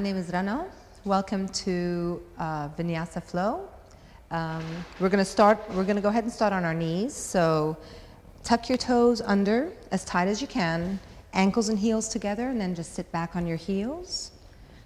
my name is Rana. Welcome to Vinyasa Flow. We're going to go ahead and start on our knees. So tuck your toes under as tight as you can, ankles and heels together, and then just sit back on your heels.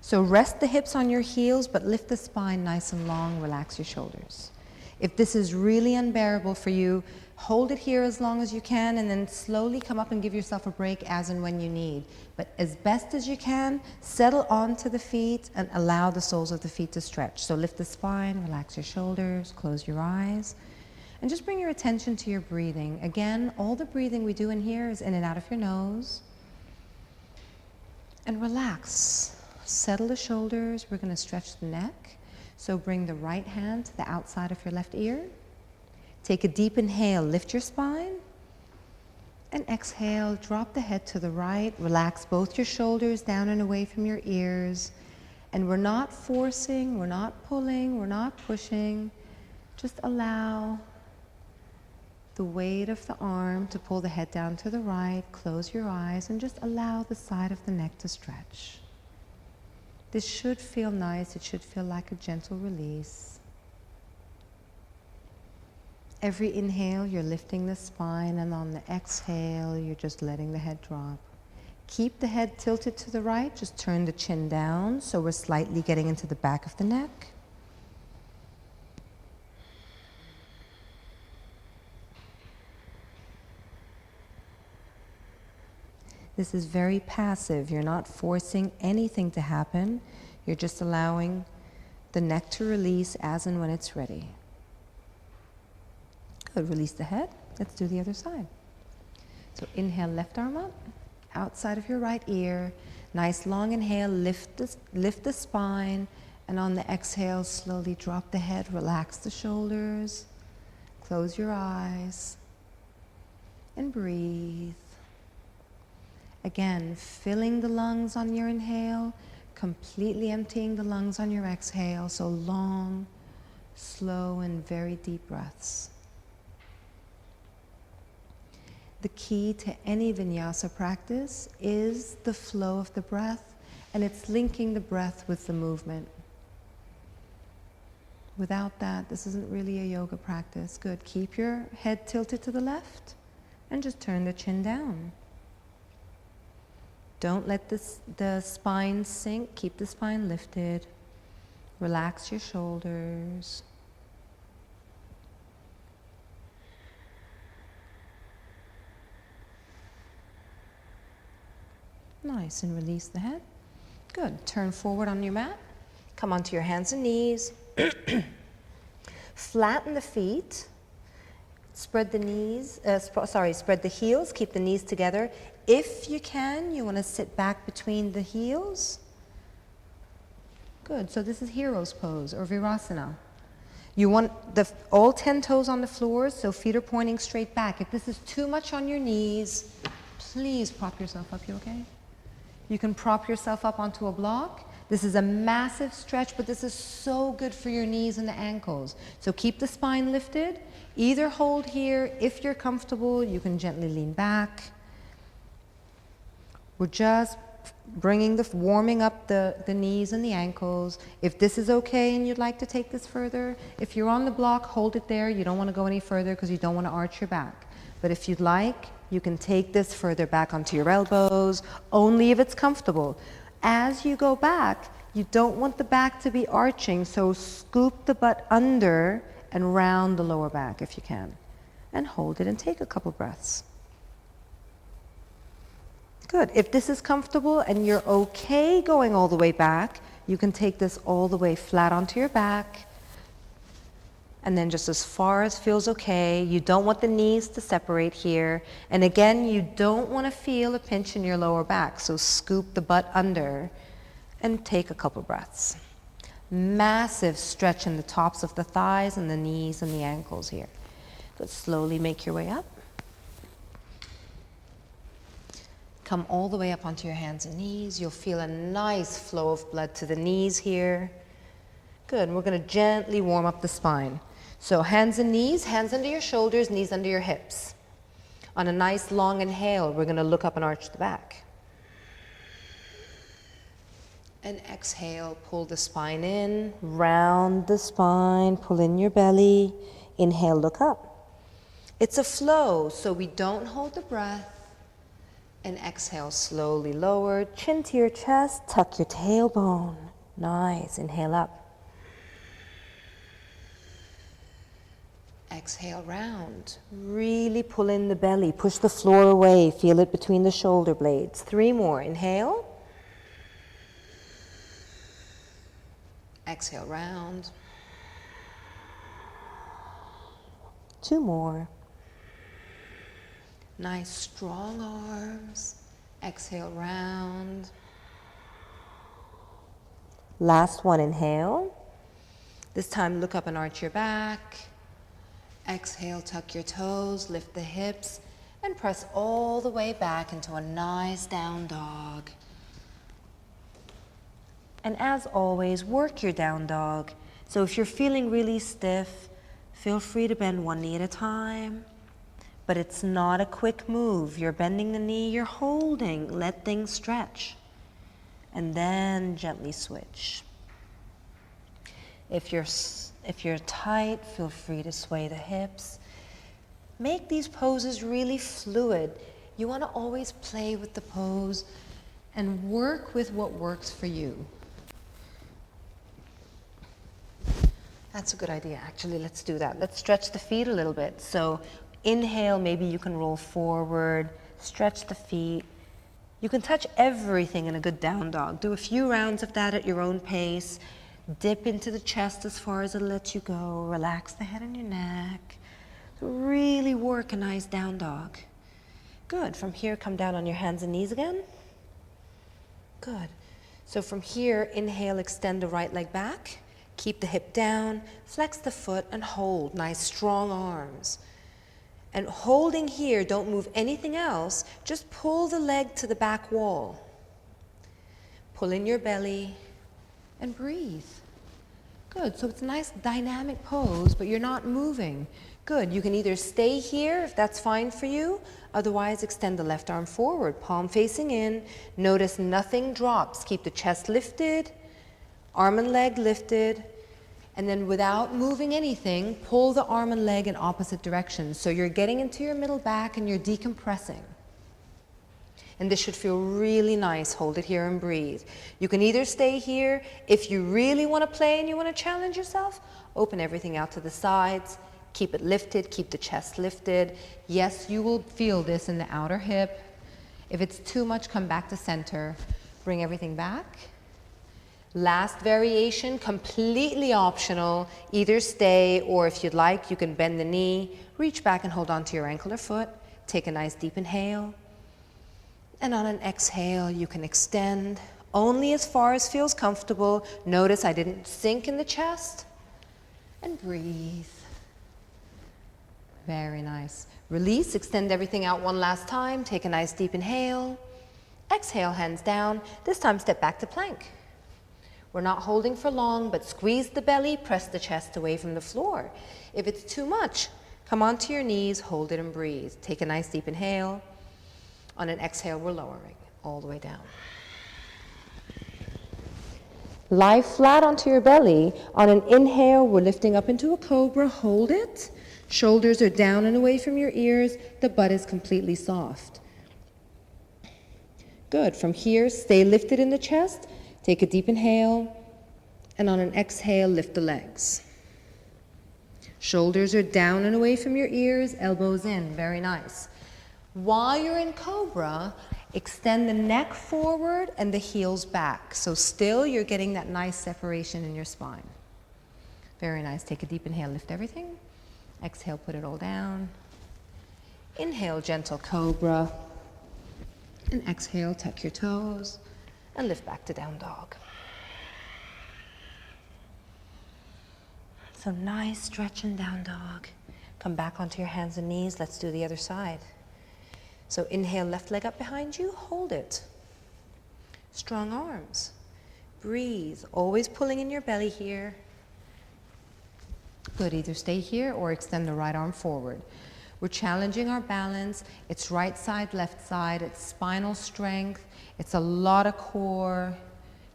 So rest the hips on your heels, but lift the spine nice and long, relax your shoulders. If this is really unbearable for you, hold it here as long as you can, and then slowly come up and give yourself a break as and when you need. But as best as you can, settle onto the feet and allow the soles of the feet to stretch. So lift the spine, relax your shoulders, close your eyes, and just bring your attention to your breathing. Again, all the breathing we do in here is in and out of your nose. And relax. Settle the shoulders. We're going to stretch the neck. So bring the right hand to the outside of your left ear. Take a deep inhale, lift your spine. And exhale, drop the head to the right. Relax both your shoulders down and away from your ears. And we're not forcing, we're not pulling, we're not pushing. Just allow the weight of the arm to pull the head down to the right. Close your eyes and just allow the side of the neck to stretch. This should feel nice. It should feel like a gentle release. Every inhale, you're lifting the spine, and on the exhale, you're just letting the head drop. Keep the head tilted to the right. Just turn the chin down, so we're slightly getting into the back of the neck. This is very passive. You're not forcing anything to happen. You're just allowing the neck to release as and when it's ready. Good. Release the head. Let's do the other side. So inhale, left arm up, outside of your right ear. Nice long inhale, lift the spine, and on the exhale, slowly drop the head, relax the shoulders, close your eyes, and breathe. Again, filling the lungs on your inhale, completely emptying the lungs on your exhale. So long, slow, and very deep breaths. The key to any vinyasa practice is the flow of the breath, and it's linking the breath with the movement. Without that, this isn't really a yoga practice. Good. Keep your head tilted to the left, and just turn the chin down. Don't let the spine sink. Keep the spine lifted. Relax your shoulders. Nice, and release the head. Good. Turn forward on your mat. Come onto your hands and knees. Flatten the feet. Spread the knees, spread the heels, keep the knees together. If you can, you want to sit back between the heels. Good, so this is hero's pose or virasana. You want all 10 toes on the floor, so feet are pointing straight back. If this is too much on your knees, please prop yourself up, you okay? You can prop yourself up onto a block. This is a massive stretch, but this is so good for your knees and the ankles. So keep the spine lifted. Either hold here. If you're comfortable, you can gently lean back. We're just warming up the knees and the ankles. If this is okay and you'd like to take this further, if you're on the block, hold it there. You don't want to go any further because you don't want to arch your back. But if you'd like, you can take this further back onto your elbows, only if it's comfortable. As you go back, you don't want the back to be arching, so scoop the butt under and round the lower back if you can. And hold it and take a couple breaths. Good. If this is comfortable and you're okay going all the way back, you can take this all the way flat onto your back. And then just as far as feels okay. You don't want the knees to separate here. And again, you don't want to feel a pinch in your lower back, so scoop the butt under and take a couple breaths. Massive stretch in the tops of the thighs and the knees and the ankles here. But slowly make your way up. Come all the way up onto your hands and knees. You'll feel a nice flow of blood to the knees here. Good. And we're going to gently warm up the spine. So hands and knees, hands under your shoulders, knees under your hips. On a nice long inhale, we're going to look up and arch the back. And exhale, pull the spine in, round the spine, pull in your belly. Inhale, look up. It's a flow, so we don't hold the breath. And exhale, slowly lower, chin to your chest, tuck your tailbone. Nice, inhale up. Exhale, round. Really pull in the belly, push the floor away, feel it between the shoulder blades. 3 more, inhale. Exhale, round. 2 more. Nice, strong arms. Exhale, round. Last one, inhale. This time, look up and arch your back. Exhale, tuck your toes, lift the hips, and press all the way back into a nice down dog. And as always, work your down dog. So if you're feeling really stiff, feel free to bend one knee at a time. But it's not a quick move. You're bending the knee, you're holding. Let things stretch. And then gently switch. If you're tight, feel free to sway the hips. Make these poses really fluid. You want to always play with the pose and work with what works for you. That's a good idea, actually. Let's do that. Let's stretch the feet a little bit. So inhale, maybe you can roll forward, stretch the feet. You can touch everything in a good down dog. Do a few rounds of that at your own pace. Dip into the chest as far as it'll let you go. Relax the head and your neck. Really work a nice down dog. Good. From here, come down on your hands and knees again. Good. So from here, inhale, extend the right leg back. Keep the hip down, flex the foot, and hold. Nice, strong arms. And holding here, don't move anything else. Just pull the leg to the back wall. Pull in your belly and breathe. Good. So it's a nice dynamic pose, but you're not moving. Good. You can either stay here if that's fine for you. Otherwise, extend the left arm forward, palm facing in. Notice nothing drops. Keep the chest lifted, arm and leg lifted. And then without moving anything, pull the arm and leg in opposite directions. So you're getting into your middle back and you're decompressing. And this should feel really nice. Hold it here and breathe. You can either stay here. If you really want to play and you want to challenge yourself, open everything out to the sides. Keep it lifted. Keep the chest lifted. Yes, you will feel this in the outer hip. If it's too much, come back to center. Bring everything back. Last variation, completely optional. Either stay, or if you'd like, you can bend the knee, reach back and hold on to your ankle or foot. Take a nice deep inhale. And on an exhale, you can extend only as far as feels comfortable. Notice I didn't sink in the chest. And breathe. Very nice. Release, extend everything out one last time. Take a nice deep inhale. Exhale, hands down. This time, step back to plank. We're not holding for long, but squeeze the belly, press the chest away from the floor. If it's too much, come onto your knees, hold it and breathe. Take a nice deep inhale. On an exhale, we're lowering all the way down. Lie flat onto your belly. On an inhale, we're lifting up into a cobra. Hold it. Shoulders are down and away from your ears. The butt is completely soft. Good. From here, stay lifted in the chest. Take a deep inhale, and on an exhale, lift the legs. Shoulders are down and away from your ears, elbows in, very nice. While you're in Cobra, extend the neck forward and the heels back. So still, you're getting that nice separation in your spine. Very nice. Take a deep inhale, lift everything. Exhale, put it all down. Inhale, gentle Cobra. And exhale, tuck your toes. And lift back to down dog. So nice stretch in down dog. Come back onto your hands and knees. Let's do the other side. So inhale, left leg up behind you. Hold it. Strong arms. Breathe. Always pulling in your belly here. Good. Either stay here or extend the right arm forward. We're challenging our balance. It's right side, left side. It's spinal strength. It's a lot of core.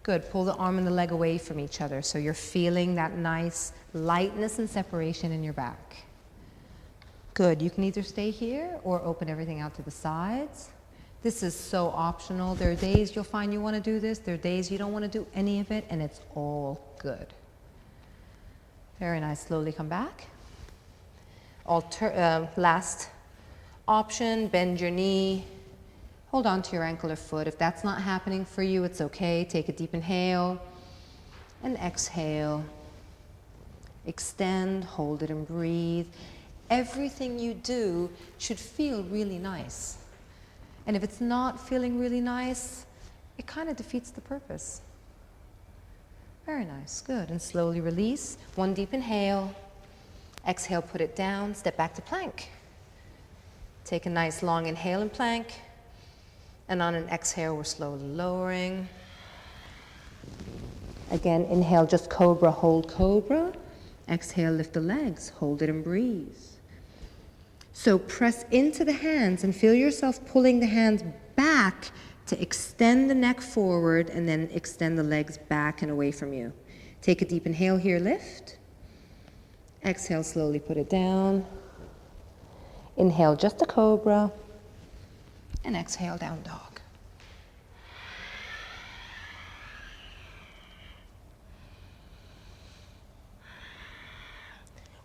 Good. Pull the arm and the leg away from each other so you're feeling that nice lightness and separation in your back. Good. You can either stay here or open everything out to the sides. This is so optional. There are days you'll find you want to do this. There are days you don't want to do any of it, and it's all good. Very nice. Slowly come back. Last option, bend your knee. Hold on to your ankle or foot. If that's not happening for you, it's okay. Take a deep inhale and exhale. Extend, hold it and breathe. Everything you do should feel really nice. And if it's not feeling really nice, it kind of defeats the purpose. Very nice, good. And slowly release. One deep inhale. Exhale, put it down, step back to plank. Take a nice long inhale in plank. And on an exhale, we're slowly lowering. Again, inhale, just Cobra, hold Cobra. Exhale, lift the legs, hold it and breathe. So press into the hands and feel yourself pulling the hands back to extend the neck forward and then extend the legs back and away from you. Take a deep inhale here, lift. Exhale, slowly put it down. Inhale, just a Cobra. And exhale, down dog.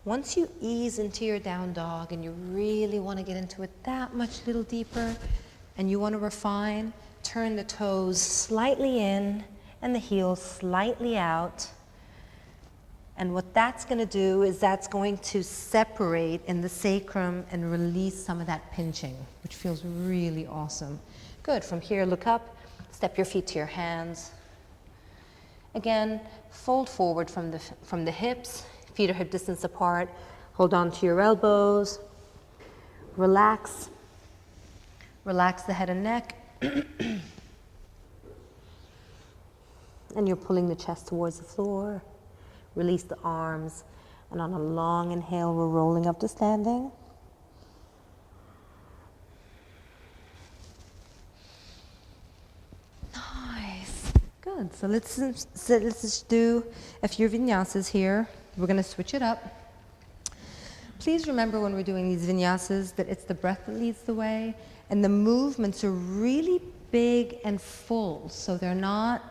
Once you ease into your down dog and you really want to get into it that much little deeper and you want to refine, turn the toes slightly in and the heels slightly out. And what that's going to do is that's going to separate in the sacrum and release some of that pinching, which feels really awesome. Good. From here, look up, step your feet to your hands. Again, fold forward from the hips, feet are hip distance apart. Hold on to your elbows. Relax. Relax the head and neck. And you're pulling the chest towards the floor. Release the arms, and on a long inhale, we're rolling up to standing. Nice. Good. So let's just do a few vinyasas here. We're going to switch it up. Please remember when we're doing these vinyasas that it's the breath that leads the way, and the movements are really big and full, so they're not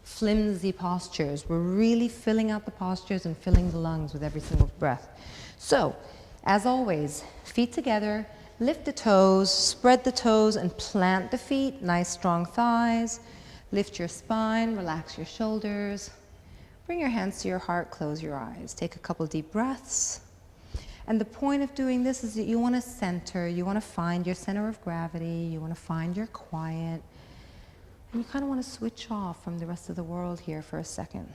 flimsy postures. We're really filling out the postures and filling the lungs with every single breath. So, as always, feet together, lift the toes, spread the toes and plant the feet, nice strong thighs. Lift your spine, relax your shoulders. Bring your hands to your heart, close your eyes. Take a couple deep breaths. And the point of doing this is that you want to center, you want to find your center of gravity, you want to find your quiet. And you kind of want to switch off from the rest of the world here for a second.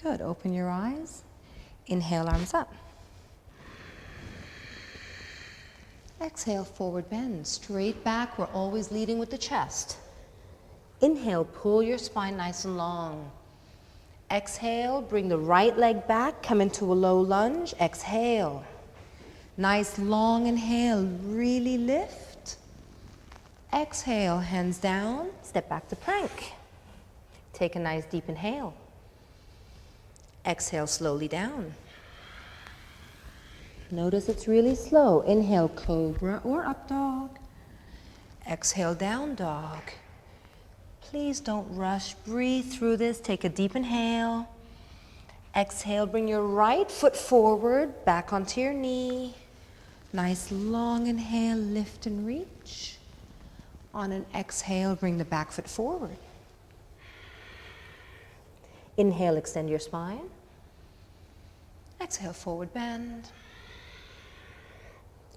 Good. Open your eyes. Inhale, arms up. Exhale, forward bend. Straight back. We're always leading with the chest. Inhale, pull your spine nice and long. Exhale, bring the right leg back. Come into a low lunge. Exhale. Nice long inhale. Really lift. Exhale, hands down, step back to plank. Take a nice deep inhale. Exhale slowly down. Notice it's really slow. Inhale, Cobra or up dog. Exhale, down dog. Please don't rush. Breathe through this. Take a deep inhale. Exhale, bring your right foot forward, back onto your knee. Nice long inhale, lift and reach. On an exhale, bring the back foot forward. Inhale, extend your spine. Exhale, forward bend.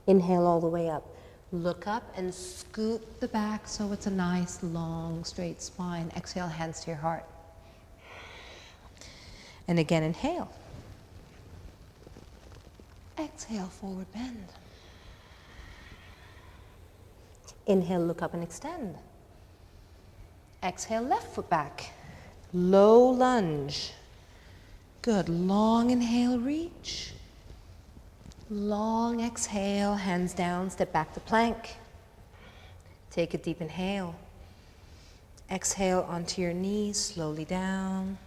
Inhale all the way up. Look up and scoop the back so it's a nice, long, straight spine. Exhale, hands to your heart. And again, inhale. Exhale, forward bend. Inhale, look up and extend. Exhale, left foot back. Low lunge. Good. Long inhale, reach. Long exhale, hands down, step back to plank. Take a deep inhale. Exhale onto your knees, slowly down.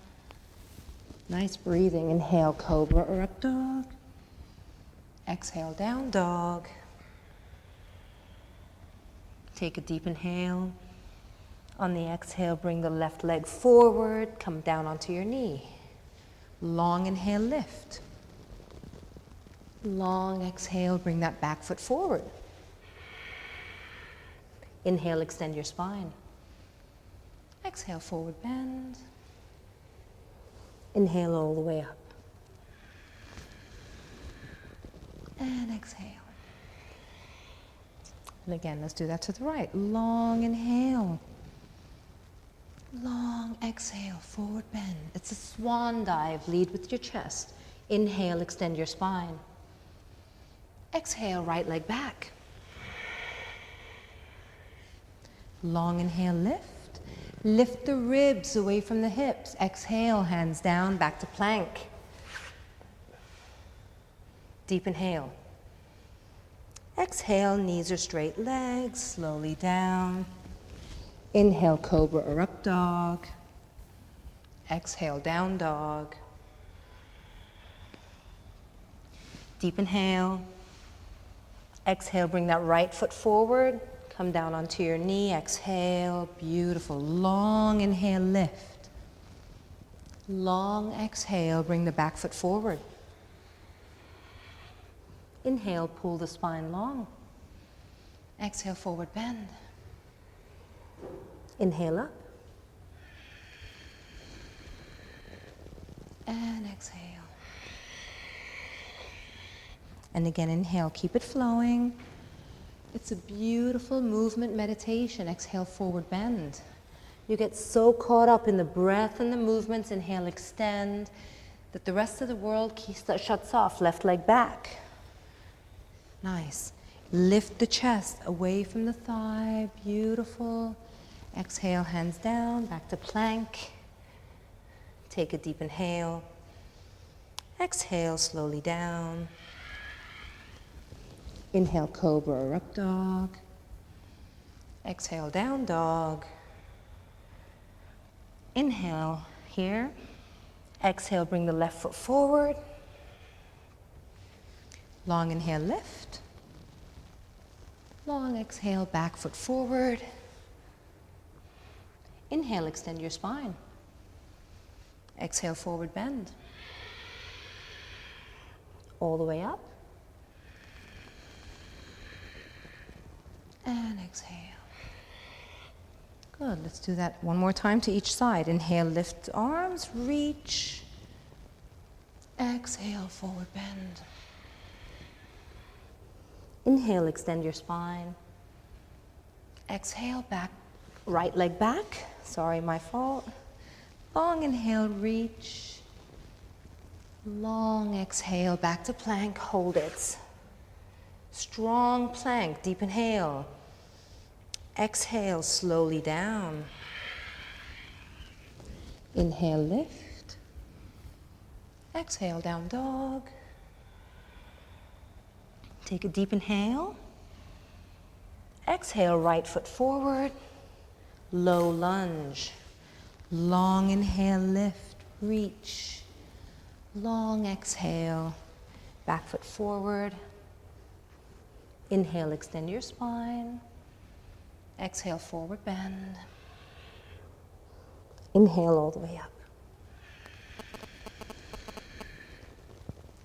Nice breathing. Inhale, Cobra or up dog. Exhale, down dog. Take a deep inhale. On the exhale, bring the left leg forward, come down onto your knee. Long inhale, lift. Long exhale, bring that back foot forward. Inhale, extend your spine. Exhale, forward bend. Inhale all the way up. And exhale. And again, let's do that to the right. Long inhale. Long exhale, forward bend. It's a swan dive. Lead with your chest. Inhale, extend your spine. Exhale, right leg back. Long inhale, lift. Lift the ribs away from the hips. Exhale, hands down, back to plank. Deep inhale. Exhale, knees or straight legs, slowly down. Inhale, Cobra or up dog. Exhale, down dog. Deep inhale. Exhale, bring that right foot forward. Come down onto your knee. Exhale, beautiful. Long inhale, lift. Long exhale, bring the back foot forward. Inhale, pull the spine long. Exhale, forward bend. Inhale up. And exhale. And again, inhale, keep it flowing. It's a beautiful movement meditation. Exhale, forward bend. You get so caught up in the breath and the movements, inhale, extend, that the rest of the world shuts off. Left leg back. Nice. Lift the chest away from the thigh. Beautiful. Exhale, hands down, back to plank. Take a deep inhale. Exhale, slowly down. Inhale, Cobra or up dog. Exhale, down dog. Inhale here. Exhale, bring the left foot forward. Long inhale, lift. Long exhale, back foot forward. Inhale, extend your spine. Exhale, forward bend. All the way up. And exhale. Good, let's do that one more time to each side. Inhale, lift arms, reach. Exhale, forward bend. Inhale, extend your spine. Exhale, back, right leg back. Sorry, my fault. Long inhale, reach. Long exhale, back to plank, hold it. Strong plank, deep inhale. Exhale, slowly down. Inhale, lift. Exhale, down dog. Take a deep inhale. Exhale, right foot forward. Low lunge. Long inhale, lift, reach. Long exhale, back foot forward. Inhale, extend your spine. Exhale, forward bend. Inhale all the way up.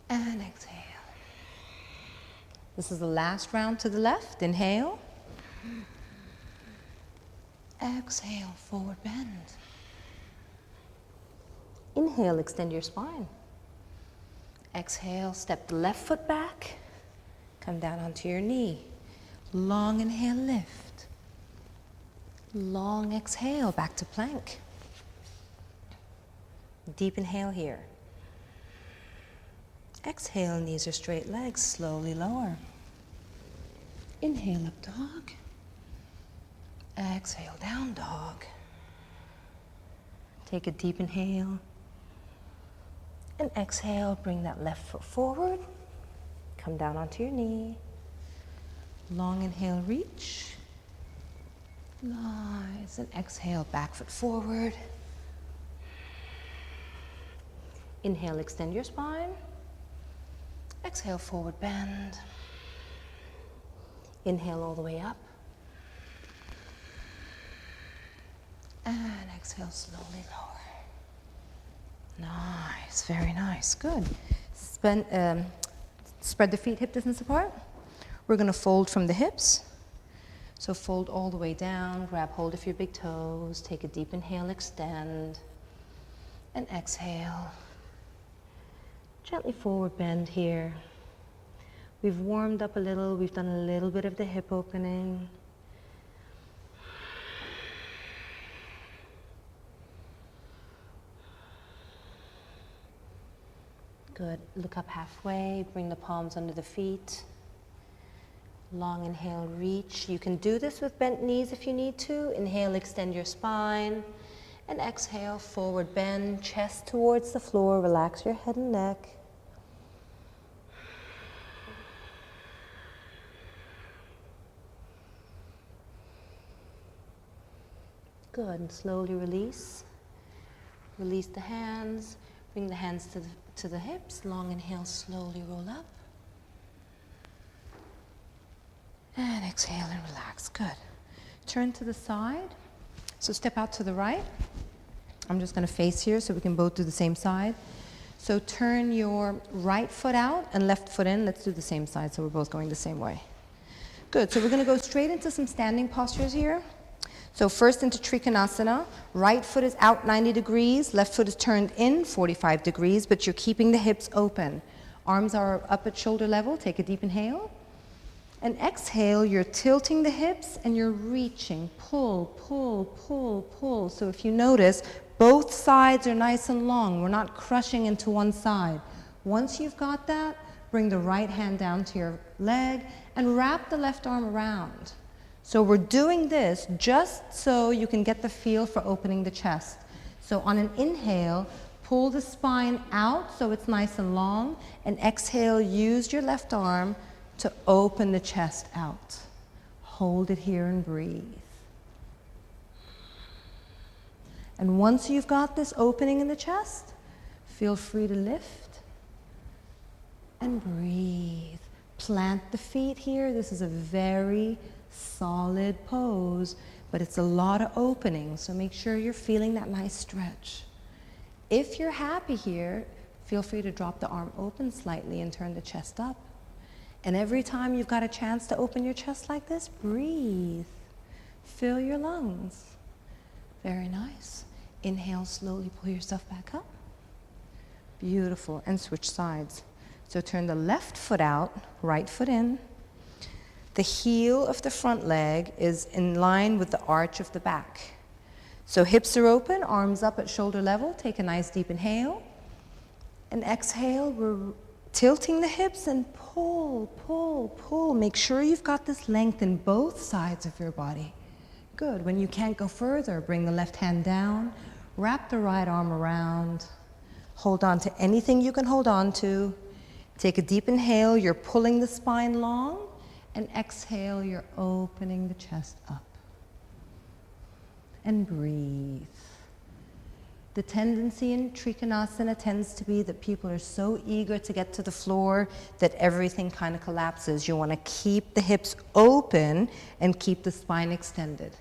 And exhale. This is the last round to the left. Inhale. Exhale, forward bend. Inhale, extend your spine. Exhale, step the left foot back. Come down onto your knee. Long inhale, lift. Long exhale, back to plank. Deep inhale here. Exhale, knees or straight legs, slowly lower. Inhale, up dog. Exhale, down dog. Take a deep inhale. And exhale, bring that left foot forward. Come down onto your knee. Long inhale, reach. Nice. And exhale, back foot forward. Inhale, extend your spine. Exhale, forward bend. Inhale all the way up. And exhale, slowly lower. Nice, very nice, good. Spread the feet hip distance apart. We're gonna fold from the hips. So fold all the way down, grab hold of your big toes, take a deep inhale, extend, and exhale. Gently forward bend here. We've warmed up a little, we've done a little bit of the hip opening. Good, look up halfway, bring the palms under the feet. Long inhale, reach. You can do this with bent knees if you need to. Inhale, extend your spine. And exhale, forward bend, chest towards the floor. Relax your head and neck. Good, and slowly release. Release the hands. Bring the hands to the hips. Long inhale, slowly roll up. And exhale and relax. Good. Turn to the side. So step out to the right. I'm just going to face here so we can both do the same side. So turn your right foot out and left foot in. Let's do the same side so we're both going the same way. Good. So we're going to go straight into some standing postures here. So first into Trikonasana. Right foot is out 90 degrees. Left foot is turned in 45 degrees, but you're keeping the hips open. Arms are up at shoulder level. Take a deep inhale. And exhale, you're tilting the hips and you're reaching. Pull, pull, pull, pull. So if you notice, both sides are nice and long. We're not crushing into one side. Once you've got that, bring the right hand down to your leg and wrap the left arm around. So we're doing this just so you can get the feel for opening the chest. So on an inhale, pull the spine out so it's nice and long. And exhale, use your left arm to open the chest out. Hold it here and breathe. And once you've got this opening in the chest, feel free to lift and breathe. Plant the feet here. This is a very solid pose, but it's a lot of opening, so make sure you're feeling that nice stretch. If you're happy here, feel free to drop the arm open slightly and turn the chest up. And every time you've got a chance to open your chest like this, breathe. Fill your lungs. Very nice. Inhale, slowly pull yourself back up. Beautiful. And switch sides. So turn the left foot out, right foot in. The heel of the front leg is in line with the arch of the back. So hips are open, arms up at shoulder level. Take a nice deep inhale. And exhale, we're tilting the hips and pull, pull, pull. Make sure you've got this length in both sides of your body. Good. When you can't go further, bring the left hand down, wrap the right arm around, hold on to anything you can hold on to. Take a deep inhale, you're pulling the spine long, and exhale, you're opening the chest up. And breathe. The tendency in Trikonasana tends to be that people are so eager to get to the floor that everything kind of collapses. You want to keep the hips open and keep the spine extended.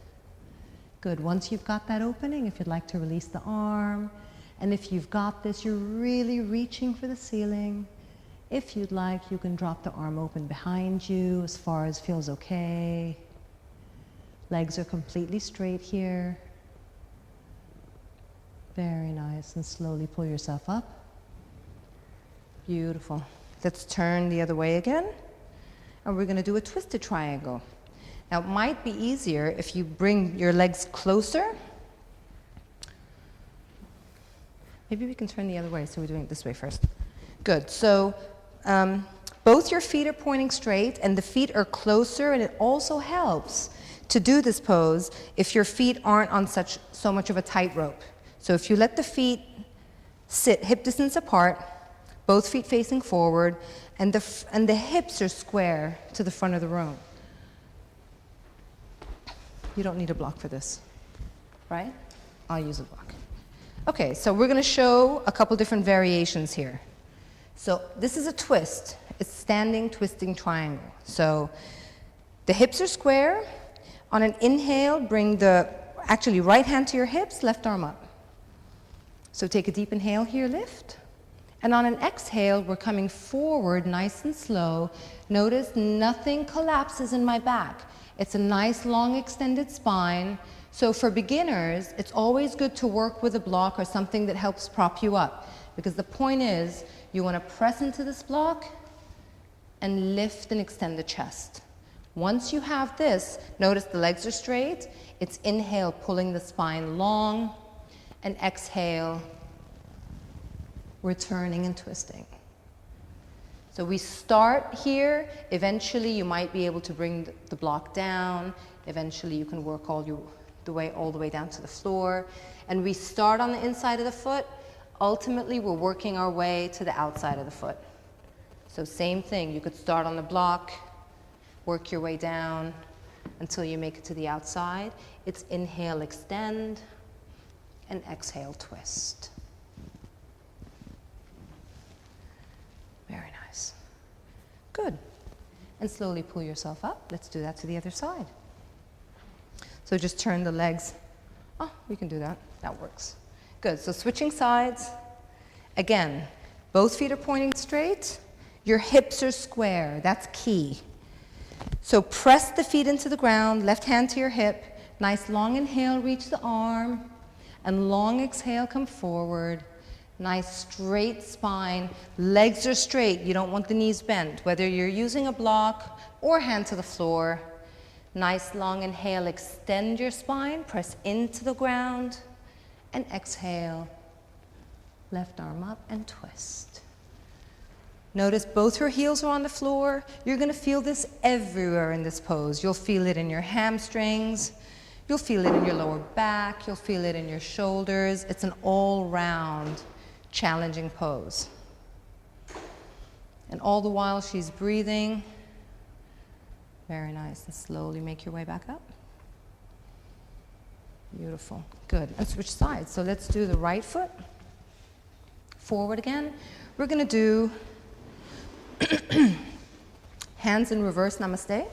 Good. Once you've got that opening, if you'd like to release the arm, and if you've got this, you're really reaching for the ceiling. If you'd like, you can drop the arm open behind you as far as feels okay. Legs are completely straight here. Very nice, and slowly pull yourself up. Beautiful. Let's turn the other way again, and we're going to do a twisted triangle. Now, it might be easier if you bring your legs closer. Maybe we can turn the other way, so we're doing it this way first. Good. So both your feet are pointing straight, and the feet are closer, and it also helps to do this pose if your feet aren't on so much of a tightrope. So if you let the feet sit hip distance apart, both feet facing forward, and the hips are square to the front of the room. You don't need a block for this, right? I'll use a block. Okay, so we're going to show a couple different variations here. So this is a twist. It's standing, twisting triangle. So the hips are square. On an inhale, bring the actually right hand to your hips, left arm up. So take a deep inhale here, lift. And on an exhale, we're coming forward nice and slow. Notice nothing collapses in my back. It's a nice long extended spine. So for beginners, it's always good to work with a block or something that helps prop you up. Because the point is, you want to press into this block and lift and extend the chest. Once you have this, notice the legs are straight. It's inhale, pulling the spine long, and exhale, returning and twisting. So we start here. Eventually, you might be able to bring the block down. Eventually, you can work all the way down to the floor. And we start on the inside of the foot. Ultimately, we're working our way to the outside of the foot. So same thing. You could start on the block, work your way down until you make it to the outside. It's inhale, extend, and exhale, twist. Very nice. Good. And slowly pull yourself up. Let's do that to the other side. So just turn the legs. Oh, we can do that. That works. Good. So switching sides. Again, both feet are pointing straight. Your hips are square. That's key. So press the feet into the ground, left hand to your hip. Nice long inhale, reach the arm. And long exhale, come forward. Nice straight spine. Legs are straight. You don't want the knees bent, whether you're using a block or hand to the floor. Nice long inhale, extend your spine, press into the ground, and exhale. Left arm up and twist. Notice both her heels are on the floor. You're going to feel this everywhere in this pose. You'll feel it in your hamstrings. You'll feel it in your lower back. You'll feel it in your shoulders. It's an all-round challenging pose. And all the while she's breathing. Very nice. And slowly make your way back up. Beautiful. Good. And switch sides. So let's do the right foot. Forward again. We're going to do hands in reverse namaste.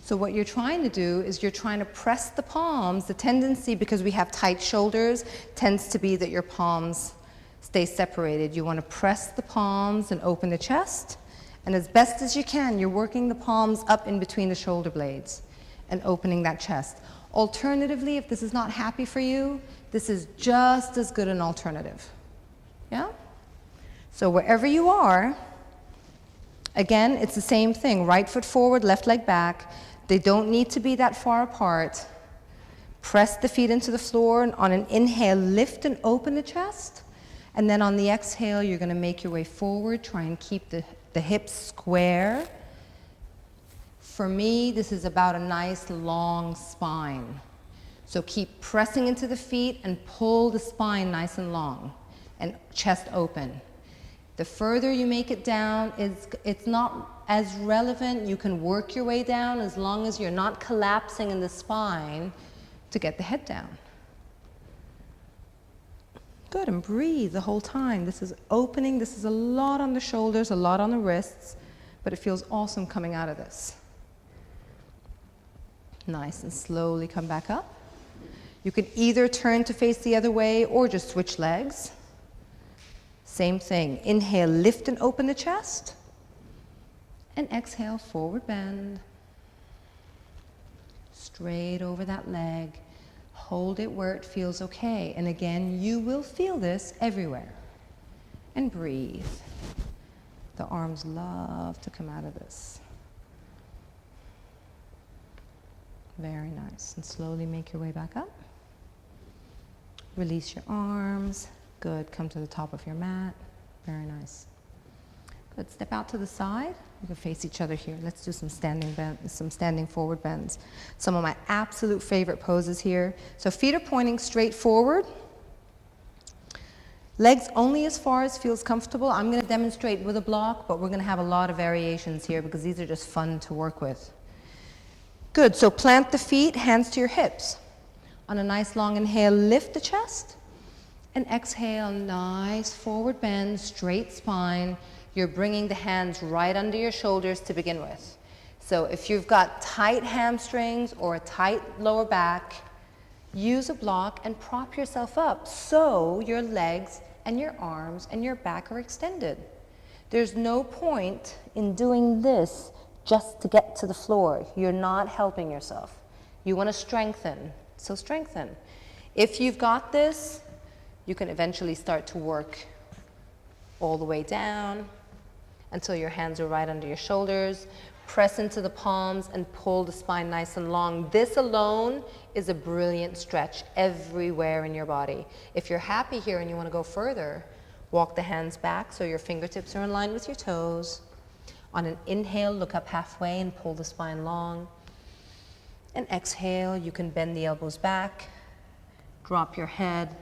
So what you're trying to do is you're trying to press the palms. The tendency, because we have tight shoulders, tends to be that your palms stay separated. You want to press the palms and open the chest. And as best as you can, you're working the palms up in between the shoulder blades and opening that chest. Alternatively, if this is not happy for you, this is just as good an alternative. Yeah? So wherever you are, again, it's the same thing. Right foot forward, left leg back. They don't need to be that far apart. Press the feet into the floor, and on an inhale, lift and open the chest. And then on the exhale, you're going to make your way forward. Try and keep the hips square. For me, this is about a nice long spine. So keep pressing into the feet and pull the spine nice and long and chest open. The further you make it down, it's not as relevant. You can work your way down as long as you're not collapsing in the spine to get the head down. Good, and breathe the whole time. This is opening. This is a lot on the shoulders, a lot on the wrists, but it feels awesome coming out of this. Nice, and slowly come back up. You can either turn to face the other way or just switch legs. Same thing. Inhale, lift and open the chest. And exhale, forward bend. Straight over that leg. Hold it where it feels okay. And again, you will feel this everywhere. And breathe. The arms love to come out of this. Very nice. And slowly make your way back up. Release your arms. Good. Come to the top of your mat. Very nice. Good. Step out to the side. You can face each other here. Let's do some standing forward bends. Some of my absolute favorite poses here. So feet are pointing straight forward. Legs only as far as feels comfortable. I'm going to demonstrate with a block, but we're going to have a lot of variations here because these are just fun to work with. Good, so plant the feet, hands to your hips. On a nice long inhale, lift the chest. And exhale, nice forward bend, straight spine. You're bringing the hands right under your shoulders to begin with. So if you've got tight hamstrings or a tight lower back, use a block and prop yourself up so your legs and your arms and your back are extended. There's no point in doing this just to get to the floor. You're not helping yourself. You want to strengthen, so strengthen. If you've got this, you can eventually start to work all the way down until your hands are right under your shoulders. Press into the palms and pull the spine nice and long. This alone is a brilliant stretch everywhere in your body. If you're happy here and you want to go further, walk the hands back so your fingertips are in line with your toes. On an inhale, look up halfway and pull the spine long. And exhale, you can bend the elbows back, drop your head,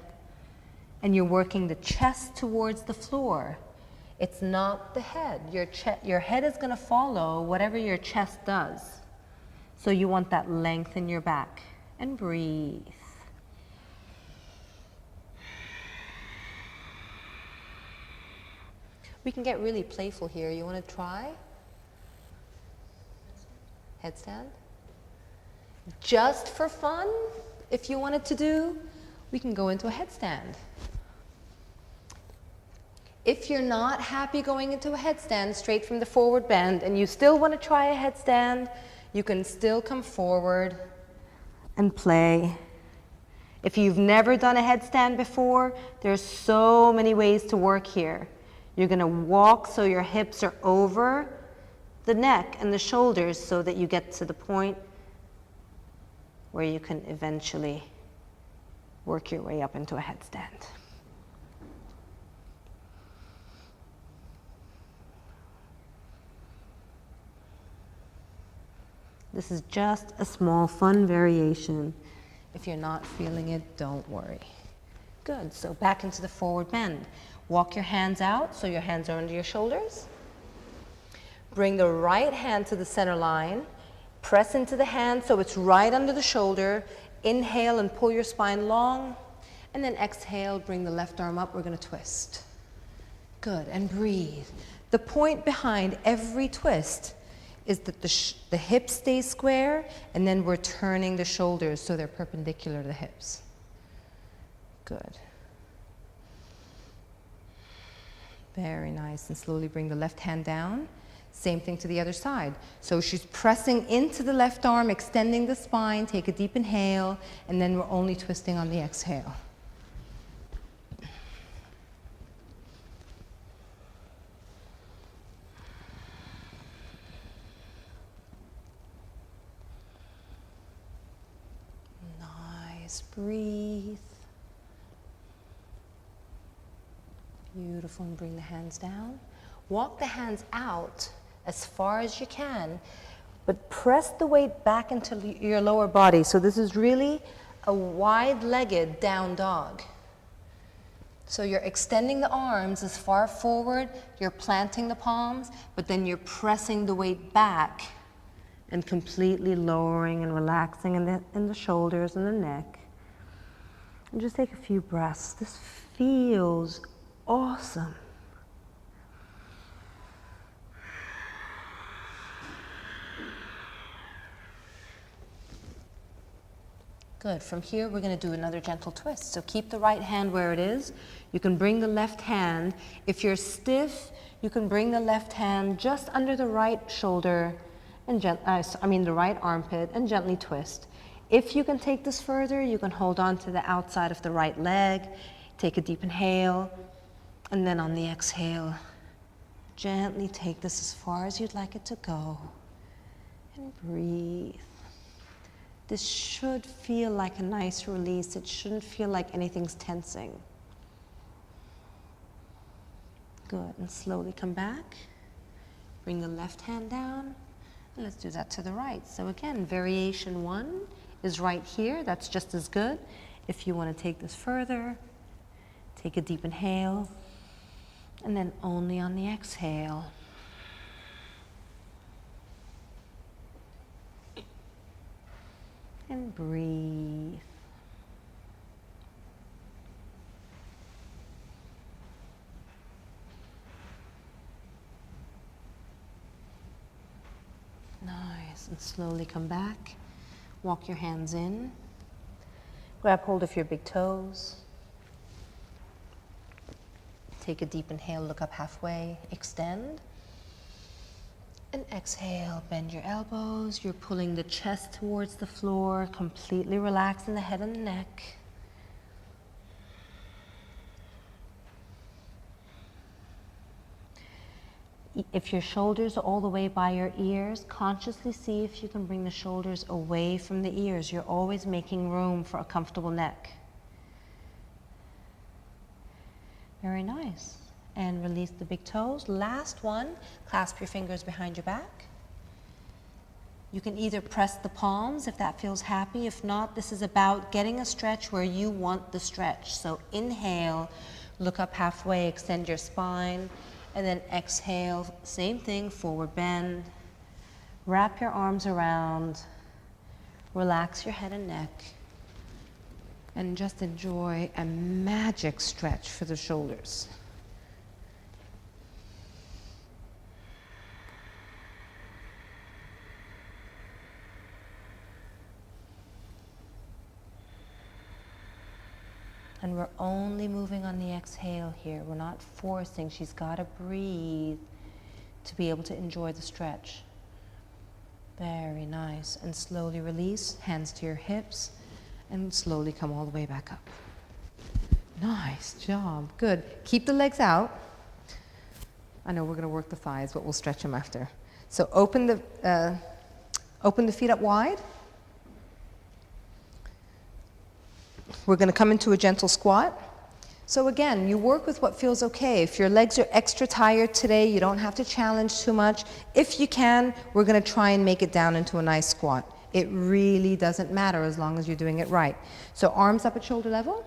and you're working the chest towards the floor. It's not the head. Your head is going to follow whatever your chest does. So you want that length in your back. And breathe. We can get really playful here. You want to try? Headstand? Just for fun, if you wanted to do, we can go into a headstand. If you're not happy going into a headstand straight from the forward bend and you still want to try a headstand, you can still come forward and play. If you've never done a headstand before, there's so many ways to work here. You're going to walk so your hips are over the neck and the shoulders so that you get to the point where you can eventually work your way up into a headstand. This is just a small fun variation. If you're not feeling it, don't worry. Good, so back into the forward bend. Walk your hands out so your hands are under your shoulders. Bring the right hand to the center line. Press into the hand so it's right under the shoulder. Inhale and pull your spine long. And then exhale, bring the left arm up. We're going to twist. Good, and breathe. The point behind every twist is that the hips stay square, and then we're turning the shoulders so they're perpendicular to the hips. Good. Very nice. And slowly bring the left hand down. Same thing to the other side. So she's pressing into the left arm, extending the spine. Take a deep inhale, and then we're only twisting on the exhale. Breathe. Beautiful, and bring the hands down. Walk the hands out as far as you can, but press the weight back into your lower body. So this is really a wide-legged down dog. So you're extending the arms as far forward, you're planting the palms, but then you're pressing the weight back and completely lowering and relaxing in the shoulders and the neck. And just take a few breaths. This feels awesome. Good. From here, we're going to do another gentle twist. So keep the right hand where it is. You can bring the left hand. If you're stiff, you can bring the left hand just under the right shoulder, and the right armpit, and gently twist. If you can take this further, you can hold on to the outside of the right leg, take a deep inhale, and then on the exhale, gently take this as far as you'd like it to go, and breathe. This should feel like a nice release. It shouldn't feel like anything's tensing. Good, and slowly come back. Bring the left hand down, and let's do that to the right. So again, variation 1 is right here. That's just as good. If you want to take this further, take a deep inhale, and then only on the exhale. And breathe. Nice. And slowly come back. Walk your hands in. Grab hold of your big toes. Take a deep inhale, look up halfway, extend. And exhale, bend your elbows. You're pulling the chest towards the floor, completely relaxing the head and the neck. If your shoulders are all the way by your ears, consciously see if you can bring the shoulders away from the ears. You're always making room for a comfortable neck. Very nice. And release the big toes. Last one, clasp your fingers behind your back. You can either press the palms if that feels happy. If not, this is about getting a stretch where you want the stretch. So inhale, look up halfway, extend your spine, and then exhale, same thing, forward bend. Wrap your arms around, relax your head and neck, and just enjoy a magic stretch for the shoulders. And we're only moving on the exhale here. We're not forcing. She's got to breathe to be able to enjoy the stretch. Very nice. And slowly release, hands to your hips, and slowly come all the way back up. Nice job. Good. Keep the legs out. I know we're going to work the thighs, but we'll stretch them after. So open the feet up wide. We're going to come into a gentle squat. So again, you work with what feels okay. If your legs are extra tired today, you don't have to challenge too much. If you can, we're going to try and make it down into a nice squat. It really doesn't matter as long as you're doing it right. So arms up at shoulder level.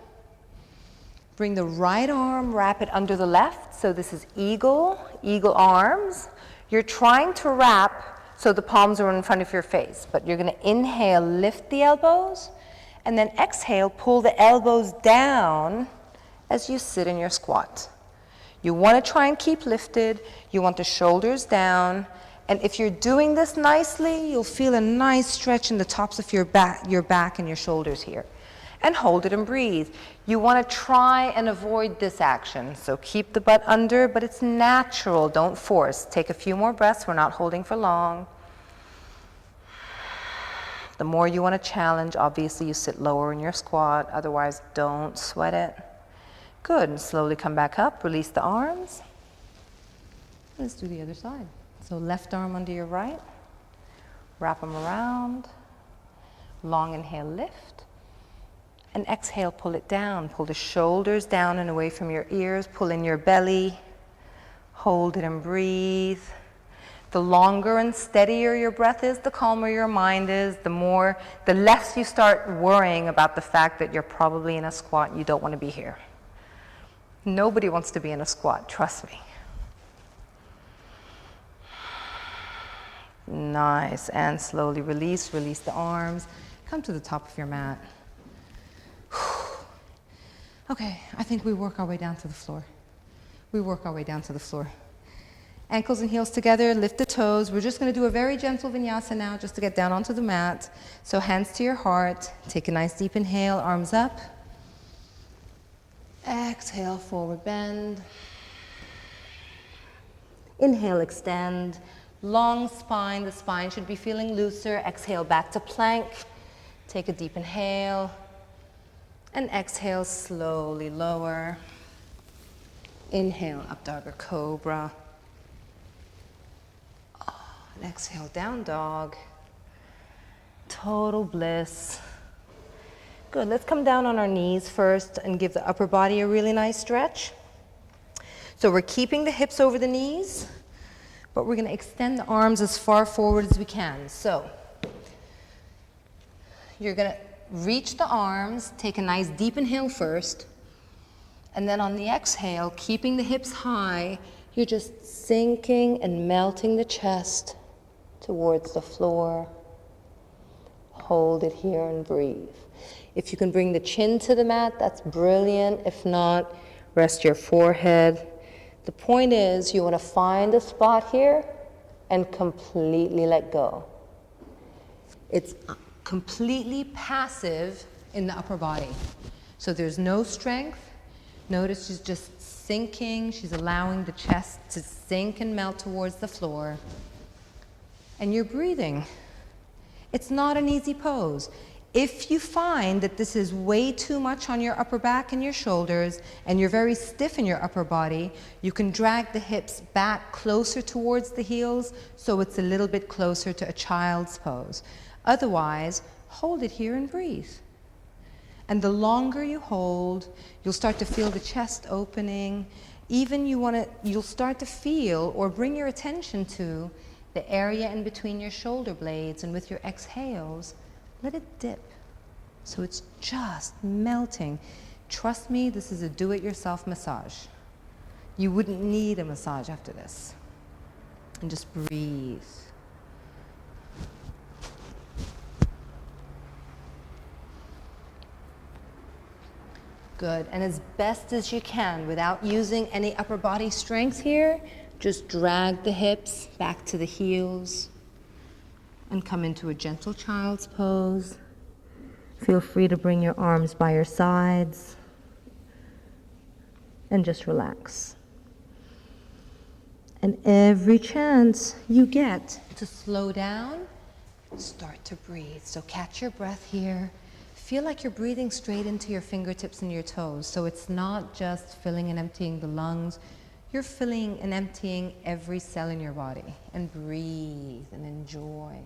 Bring the right arm, wrap it under the left. So this is eagle arms. You're trying to wrap so the palms are in front of your face, but you're going to inhale, lift the elbows. And then exhale, pull the elbows down as you sit in your squat. You want to try and keep lifted. You want the shoulders down. And if you're doing this nicely, you'll feel a nice stretch in the tops of your back and your shoulders here. And hold it and breathe. You want to try and avoid this action. So keep the butt under, but it's natural. Don't force. Take a few more breaths. We're not holding for long. The more you want to challenge, obviously you sit lower in your squat, otherwise don't sweat it. Good, and slowly come back up, release the arms. Let's do the other side. So left arm under your right, wrap them around, long inhale, lift, and exhale, pull it down. Pull the shoulders down and away from your ears, pull in your belly, hold it and breathe. The longer and steadier your breath is, the calmer your mind is, the less you start worrying about the fact that you're probably in a squat and you don't want to be here. Nobody wants to be in a squat, trust me. Nice, and slowly release the arms. Come to the top of your mat. Okay, I think we work our way down to the floor. Ankles and heels together, lift the toes. We're just going to do a very gentle vinyasa now just to get down onto the mat. So hands to your heart. Take a nice deep inhale, arms up. Exhale, forward bend. Inhale, extend. Long spine, the spine should be feeling looser. Exhale, back to plank. Take a deep inhale. And exhale, slowly lower. Inhale, up dog or cobra. And exhale, down dog. Total bliss. Good, let's come down on our knees first and give the upper body a really nice stretch. So we're keeping the hips over the knees, but we're going to extend the arms as far forward as we can. So you're going to reach the arms, take a nice deep inhale first, and then on the exhale, keeping the hips high, you're just sinking and melting the chest towards the floor. hold it here and breathe. If you can bring the chin to the mat, that's brilliant. If not, rest your forehead. The point is, you want to find a spot here and completely let go. It's completely passive in the upper body. So there's no strength. Notice she's just sinking. She's allowing the chest to sink and melt towards the floor. And you're breathing. It's not an easy pose. If you find that this is way too much on your upper back and your shoulders, and you're very stiff in your upper body, you can drag the hips back closer towards the heels so it's a little bit closer to a child's pose. Otherwise, hold it here and breathe. And the longer you hold, you'll start to feel the chest opening. Even you'll start to feel or bring your attention to the area in between your shoulder blades, and with your exhales, let it dip. So it's just melting. Trust me, this is a do-it-yourself massage. You wouldn't need a massage after this. And just breathe. Good, and as best as you can, without using any upper body strength here, just drag the hips back to the heels and come into a gentle child's pose. Feel free to bring your arms by your sides and just relax. And every chance you get to slow down, start to breathe. So catch your breath here. Feel like you're breathing straight into your fingertips and your toes. So it's not just filling and emptying the lungs. You're filling and emptying every cell in your body. And breathe and enjoy.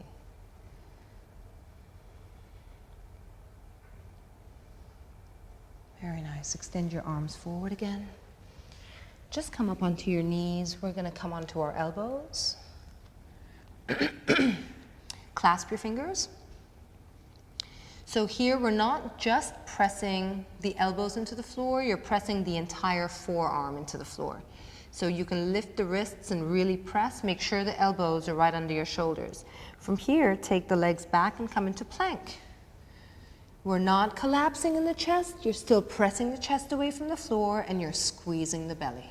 Very nice. Extend your arms forward again. Just come up onto your knees. We're going to come onto our elbows. Clasp your fingers. So here we're not just pressing the elbows into the floor, you're pressing the entire forearm into the floor. So you can lift the wrists and really press. Make sure the elbows are right under your shoulders. From here, take the legs back and come into plank. We're not collapsing in the chest, you're still pressing the chest away from the floor and you're squeezing the belly.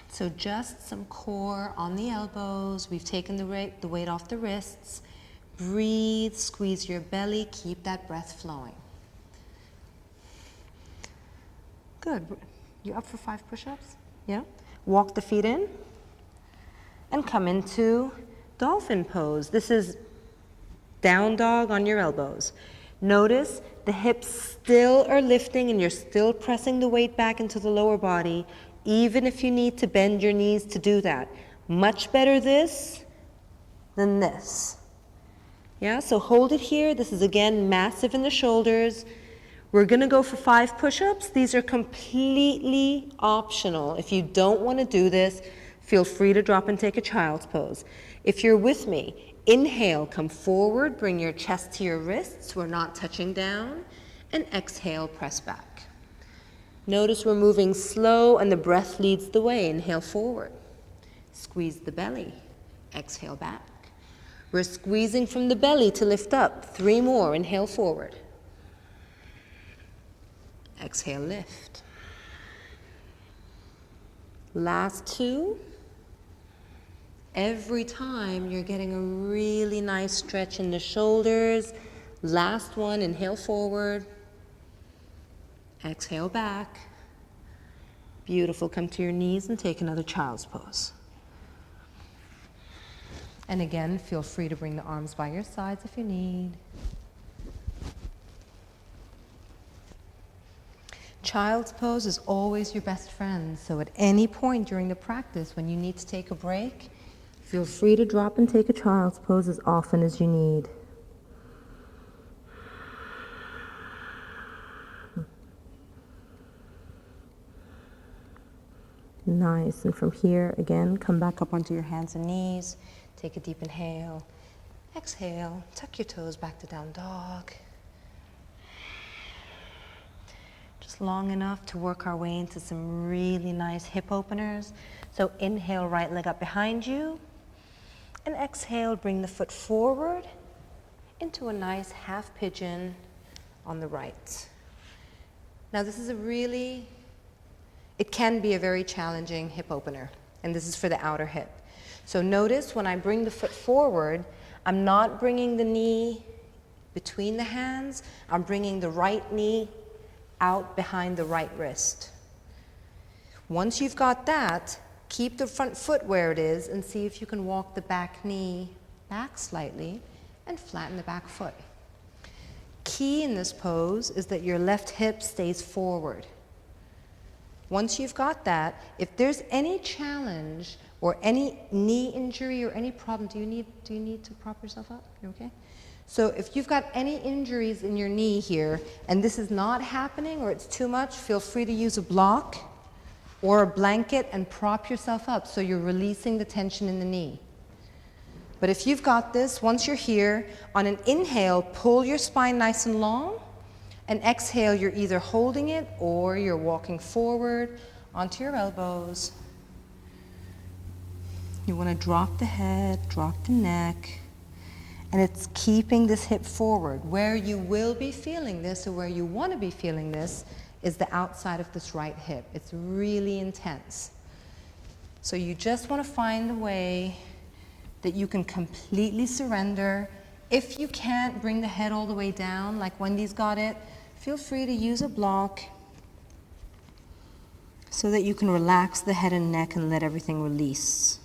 So just some core on the elbows. We've taken the weight off the wrists. Breathe, squeeze your belly, keep that breath flowing. Good. You up for 5 push-ups? Yeah? Walk the feet in and come into Dolphin Pose. This is down dog on your elbows. Notice the hips still are lifting and you're still pressing the weight back into the lower body, even if you need to bend your knees to do that. Much better this than this. Yeah, so hold it here. This is again massive in the shoulders. We're gonna go for 5 push-ups. These are completely optional. If you don't wanna do this, feel free to drop and take a child's pose. If you're with me, inhale, come forward, bring your chest to your wrists. We're not touching down. And exhale, press back. Notice we're moving slow and the breath leads the way. Inhale forward. Squeeze the belly. Exhale back. We're squeezing from the belly to lift up. 3 more. Inhale forward. Exhale, lift. Last 2. Every time you're getting a really nice stretch in the shoulders. Last one, inhale forward. Exhale back. Beautiful. Come to your knees and take another child's pose. And again, feel free to bring the arms by your sides if you need. Child's pose is always your best friend, so at any point during the practice when you need to take a break, feel free to drop and take a child's pose as often as you need. Nice, and from here, again, come back up onto your hands and knees. Take a deep inhale. Exhale, tuck your toes back to down dog. Just long enough to work our way into some really nice hip openers. So inhale, right leg up behind you. And exhale, bring the foot forward into a nice half pigeon on the right. Now this is it can be a very challenging hip opener, and this is for the outer hip. So notice when I bring the foot forward, I'm not bringing the knee between the hands, I'm bringing the right knee out behind the right wrist. Once you've got that, keep the front foot where it is and see if you can walk the back knee back slightly and flatten the back foot. Key in this pose is that your left hip stays forward. Once you've got that, if there's any challenge or any knee injury or any problem, do you need to prop yourself up? You okay? So if you've got any injuries in your knee here and this is not happening or it's too much, feel free to use a block or a blanket and prop yourself up so you're releasing the tension in the knee. But if you've got this, once you're here, on an inhale, pull your spine nice and long, and exhale, you're either holding it or you're walking forward onto your elbows. You want to drop the head, drop the neck, and it's keeping this hip forward. Where you will be feeling this, or where you want to be feeling this, is the outside of this right hip. It's really intense. So you just want to find a way that you can completely surrender. If you can't bring the head all the way down, like Wendy's got it, feel free to use a block so that you can relax the head and neck and let everything release.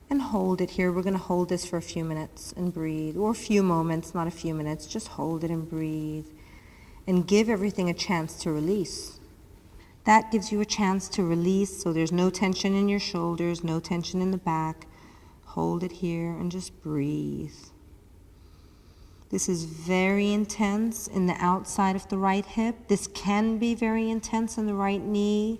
And hold it here. We're going to hold this for a few minutes and breathe, or a few moments, not a few minutes. Just hold it and breathe. And give everything a chance to release. That gives you a chance to release, so there's no tension in your shoulders, no tension in the back. Hold it here and just breathe. This is very intense in the outside of the right hip. This can be very intense in the right knee,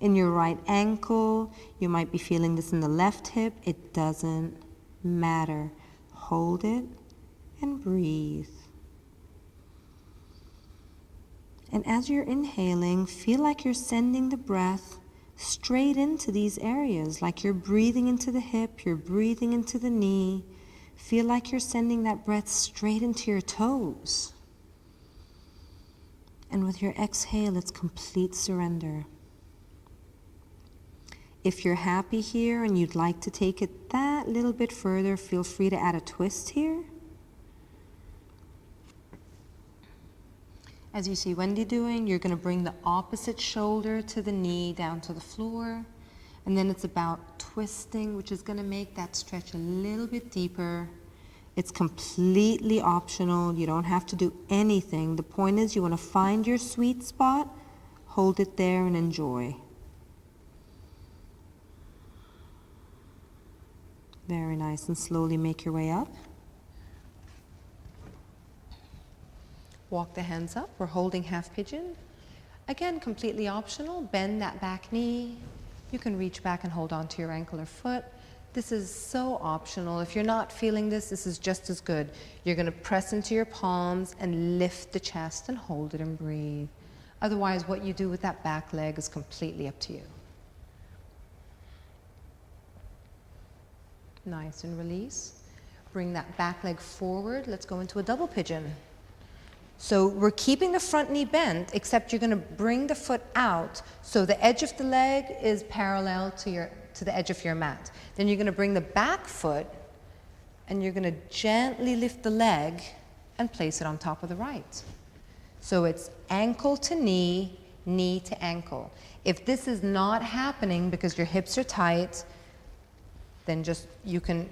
in your right ankle. You might be feeling this in the left hip. It doesn't matter. Hold it and breathe. And as you're inhaling, feel like you're sending the breath straight into these areas, like you're breathing into the hip, you're breathing into the knee. Feel like you're sending that breath straight into your toes. And with your exhale, it's complete surrender. If you're happy here and you'd like to take it that little bit further, feel free to add a twist here. As you see Wendy doing, you're going to bring the opposite shoulder to the knee down to the floor. And then it's about twisting, which is going to make that stretch a little bit deeper. It's completely optional. You don't have to do anything. The point is you want to find your sweet spot, hold it there, and enjoy. Very nice. And slowly make your way up. Walk the hands up. We're holding half pigeon. Again, completely optional. Bend that back knee. You can reach back and hold on to your ankle or foot. This is so optional. If you're not feeling this, this is just as good. You're going to press into your palms and lift the chest and hold it and breathe. Otherwise, what you do with that back leg is completely up to you. Nice, and release. Bring that back leg forward. Let's go into a double pigeon. So we're keeping the front knee bent, except you're going to bring the foot out so the edge of the leg is parallel to the edge of your mat. Then you're going to bring the back foot and you're going to gently lift the leg and place it on top of the right. So it's ankle to knee, knee to ankle. If this is not happening because your hips are tight, then you can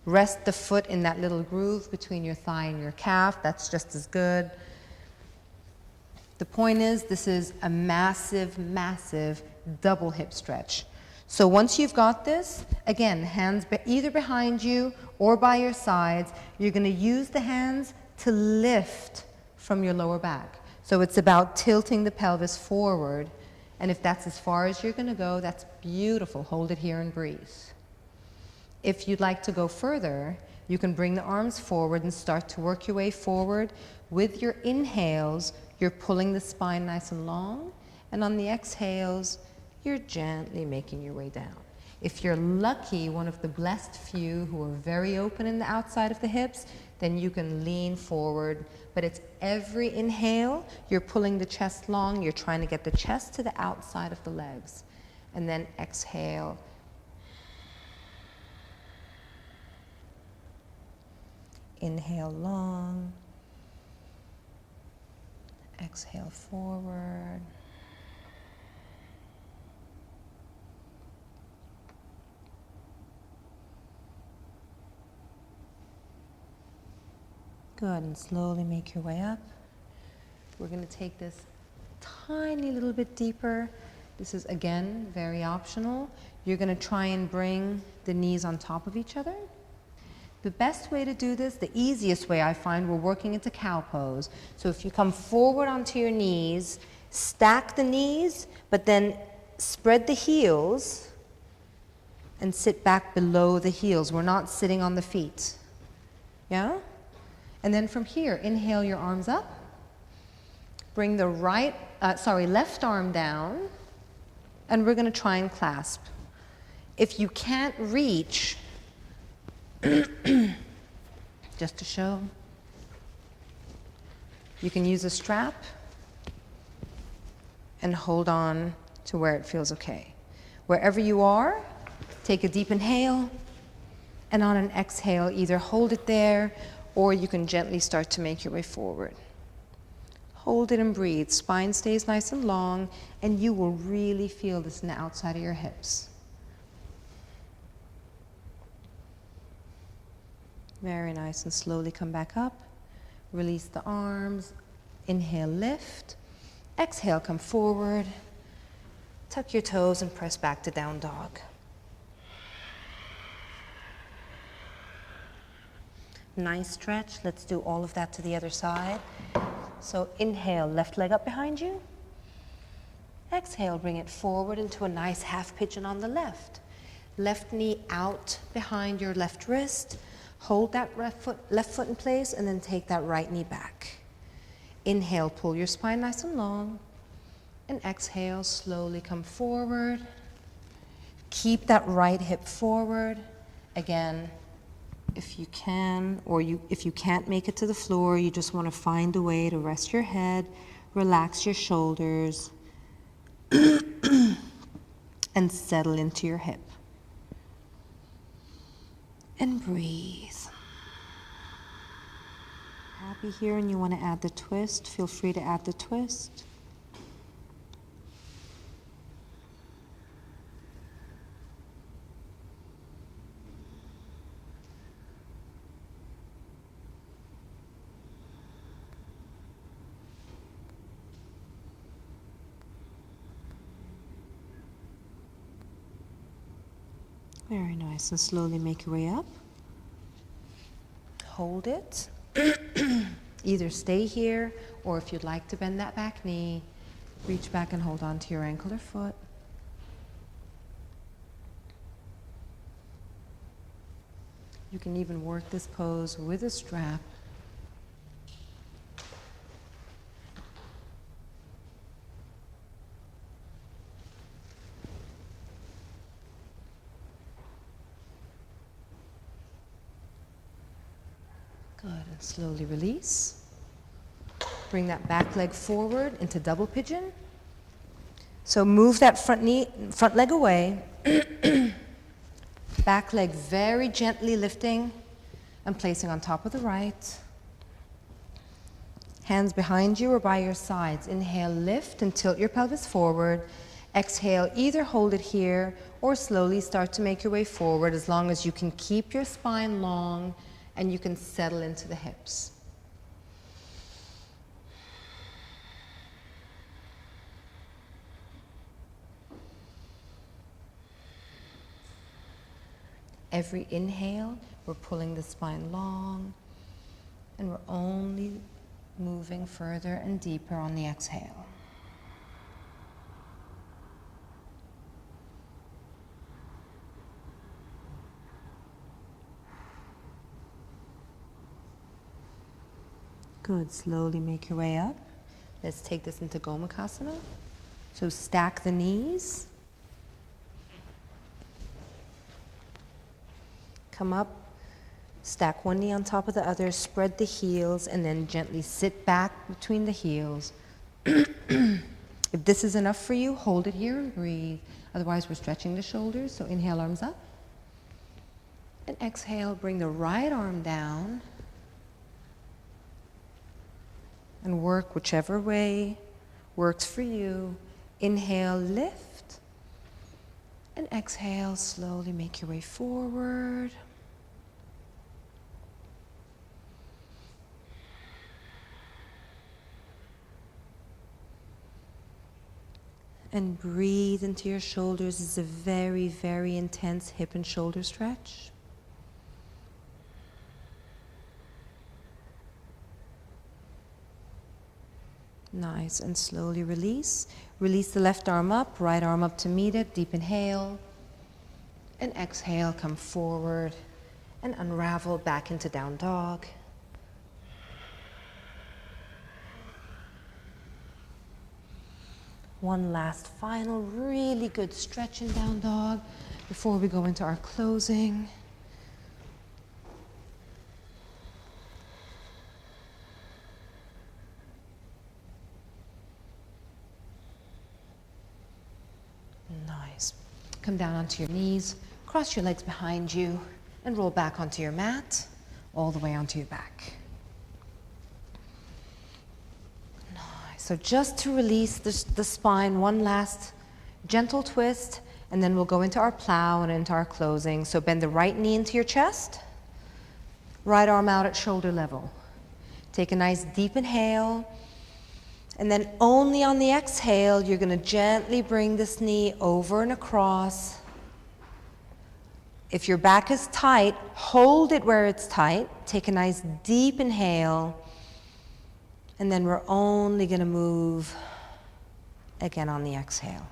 rest the foot in that little groove between your thigh and your calf. That's just as good. The point is, this is a massive, massive double hip stretch. So once you've got this, again, hands either behind you or by your sides, you're going to use the hands to lift from your lower back. So it's about tilting the pelvis forward. And if that's as far as you're going to go, that's beautiful. Hold it here and breathe. If you'd like to go further, you can bring the arms forward and start to work your way forward. With your inhales, you're pulling the spine nice and long, and on the exhales, you're gently making your way down. If you're lucky, one of the blessed few who are very open in the outside of the hips, then you can lean forward. But it's every inhale, you're pulling the chest long, you're trying to get the chest to the outside of the legs. And then exhale. Inhale long. Exhale forward. Good, and slowly make your way up. We're going to take this tiny little bit deeper. This is, again, very optional. You're going to try and bring the knees on top of each other. The best way to do this, the easiest way I find, we're working into cow pose. So if you come forward onto your knees, stack the knees, but then spread the heels and sit back below the heels. We're not sitting on the feet. Yeah? And then from here, inhale your arms up. Bring the left arm down, and we're going to try and clasp. If you can't reach, just to show, you can use a strap and hold on to where it feels okay. Wherever you are, take a deep inhale, and on an exhale, either hold it there or you can gently start to make your way forward. Hold it and breathe. Spine stays nice and long, and you will really feel this in the outside of your hips. Very nice, and slowly come back up. Release the arms. Inhale, lift. Exhale, come forward. Tuck your toes and press back to down dog. Nice stretch. Let's do all of that to the other side. So inhale, left leg up behind you. Exhale, bring it forward into a nice half pigeon on the left. Left knee out behind your left wrist. Hold that left foot in place, and then take that right knee back. Inhale, pull your spine nice and long. And exhale, slowly come forward. Keep that right hip forward. Again, if you can, or if you can't make it to the floor, you just want to find a way to rest your head, relax your shoulders, and settle into your hip. And breathe. Happy here, and you want to add the twist, feel free to add the twist. Very nice, and slowly make your way up. Hold it. Either stay here, or if you'd like to bend that back knee, reach back and hold on to your ankle or foot. You can even work this pose with a strap. Good, and slowly release. Bring that back leg forward into double pigeon. So move that front leg away. Back leg very gently lifting and placing on top of the right. Hands behind you or by your sides. Inhale, lift and tilt your pelvis forward. Exhale, either hold it here or slowly start to make your way forward, as long as you can keep your spine long and you can settle into the hips. Every inhale, we're pulling the spine long, and we're only moving further and deeper on the exhale. Good, slowly make your way up. Let's take this into Gomukhasana. So stack the knees. Come up Stack one knee on top of the other, spread the heels, and then gently sit back between the heels. If this is enough for you, hold it here and breathe. Otherwise, we're stretching the shoulders, so inhale, arms up. And exhale, bring the right arm down. And work whichever way works for you. Inhale, lift. And exhale, slowly make your way forward. And breathe into your shoulders. It's a very, very intense hip and shoulder stretch. Nice, and slowly release. Release the left arm up, right arm up to meet it. Deep inhale. And exhale, come forward and unravel back into down dog. One last final really good stretch in down dog before we go into our closing. Nice. Come down onto your knees, cross your legs behind you, and roll back onto your mat, all the way onto your back. So just to release the spine, one last gentle twist, and then we'll go into our plow and into our closing. So bend the right knee into your chest, right arm out at shoulder level. Take a nice deep inhale, and then only on the exhale, you're going to gently bring this knee over and across. If your back is tight, hold it where it's tight. Take a nice deep inhale. And then we're only going to move again on the exhale.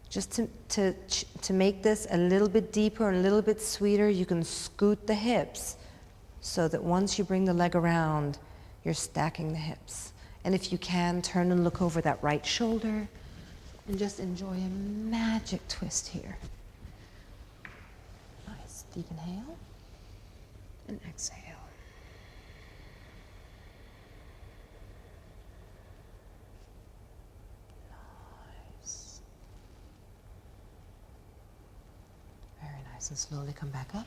Just to make this a little bit deeper and a little bit sweeter, you can scoot the hips so that once you bring the leg around, you're stacking the hips. And if you can, turn and look over that right shoulder and just enjoy a magic twist here. Nice, deep inhale and exhale. And slowly come back up.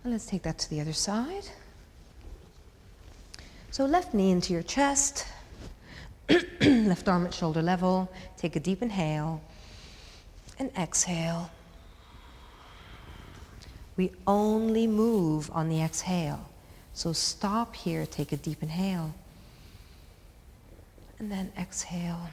And let's take that to the other side. So left knee into your chest, left arm at shoulder level. Take a deep inhale and exhale. We only move on the exhale. So stop here, take a deep inhale, and then exhale.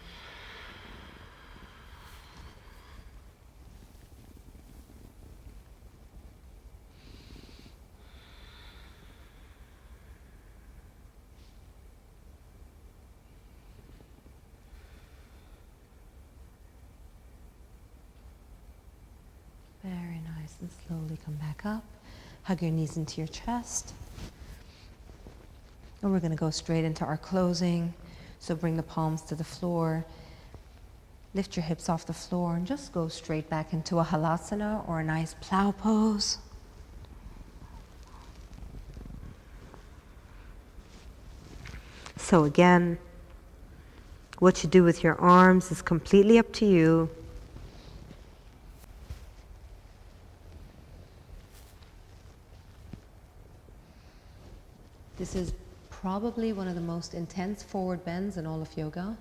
Very nice, and slowly come back up. Hug your knees into your chest. And we're going to go straight into our closing. So bring the palms to the floor. Lift your hips off the floor and just go straight back into a Halasana or a nice plow pose. So again, what you do with your arms is completely up to you. This is probably one of the most intense forward bends in all of yoga.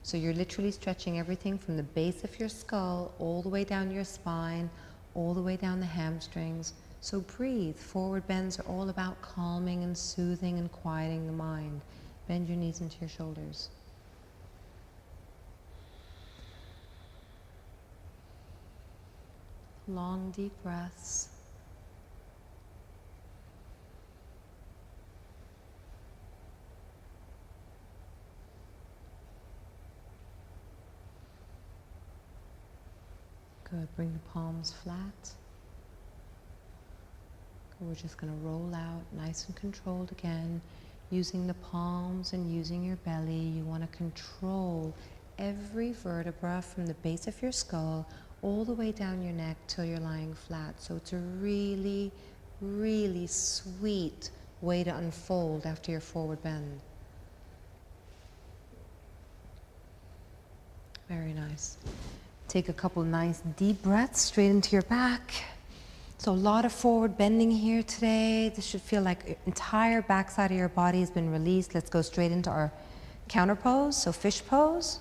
So you're literally stretching everything from the base of your skull all the way down your spine, all the way down the hamstrings. So breathe. Forward bends are all about calming and soothing and quieting the mind. Bend your knees into your shoulders. Long, deep breaths. Good. Bring the palms flat. We're just going to roll out nice and controlled again, using the palms and using your belly. You want to control every vertebra from the base of your skull all the way down your neck till you're lying flat. So it's a really, really sweet way to unfold after your forward bend. Very nice. Take a couple nice deep breaths straight into your back. So a lot of forward bending here today. This should feel like the entire backside of your body has been released. Let's go straight into our counter pose, so fish pose.